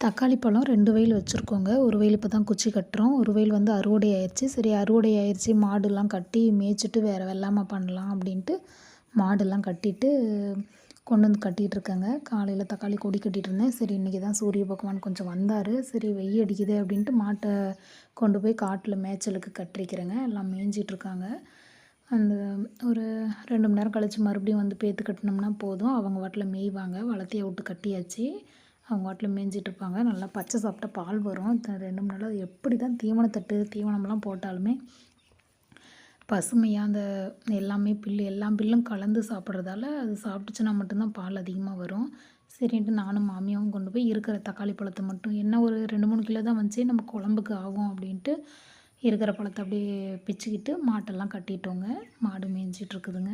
தக்காளி பழம் 2 வயல் வச்சுருக்கோங்க. ஒரு வயல் இப்போ தான் குச்சி கட்டுறோம். ஒரு வயல் வந்து அறுவடை ஆயிருச்சு. சரி அறுவடை ஆயிருச்சு மாடுலாம் கட்டி மேய்ச்சிட்டு வேறு வெள்ளாமை பண்ணலாம் அப்படின்ட்டு மாடெல்லாம் கட்டிட்டு கொண்டு வந்து கட்டிகிட்ருக்கேங்க. காலையில் தக்காளி கொடி கட்டிகிட்ருந்தேன். சரி இன்றைக்கி தான் சூரிய பகவான் கொஞ்சம் வந்தார். சரி வெய்ய அடிக்குது அப்படின்ட்டு மாட்டை கொண்டு போய் காட்டில் மேய்ச்சலுக்கு கட்டிருக்கிறேங்க. எல்லாம் மேய்ஞ்சிட்ருக்காங்க. அந்த ஒரு 2 மணி நேரம் கழித்து மறுபடியும் வந்து பேத்து கட்டினோம்னா போதும். அவங்க பாட்டில் மேய்வாங்க. வளர்த்திய விட்டு கட்டியாச்சு. அவங்க பாட்டில் மேய்ஞ்சிட்ருப்பாங்க. நல்லா பச்சை சாப்பிட்டா பால் வரும். 2 மணி நேரம் எப்படி தான் தீவனத்தட்டு தீவனம்லாம் போட்டாலுமே பசுமையாக அந்த எல்லாமே எல்லா புல்லும் கலந்து சாப்பிட்றதால அது சாப்பிட்டுச்சுன்னா மட்டும்தான் பால் அதிகமாக வரும். சரின்ட்டு நானும் மாமியாவும் கொண்டு போய் இருக்கிற தக்காளி பழத்தை மட்டும் என்ன ஒரு 2, 3 கிலோ தான் வந்துச்சு நம்ம குழம்புக்கு ஆகும் அப்படின்ட்டு இருக்கிற பழத்தை அப்படியே பிச்சுக்கிட்டு மாட்டெல்லாம் கட்டிட்டோங்க. மாடு மேய்ஞ்சிட்ருக்குதுங்க.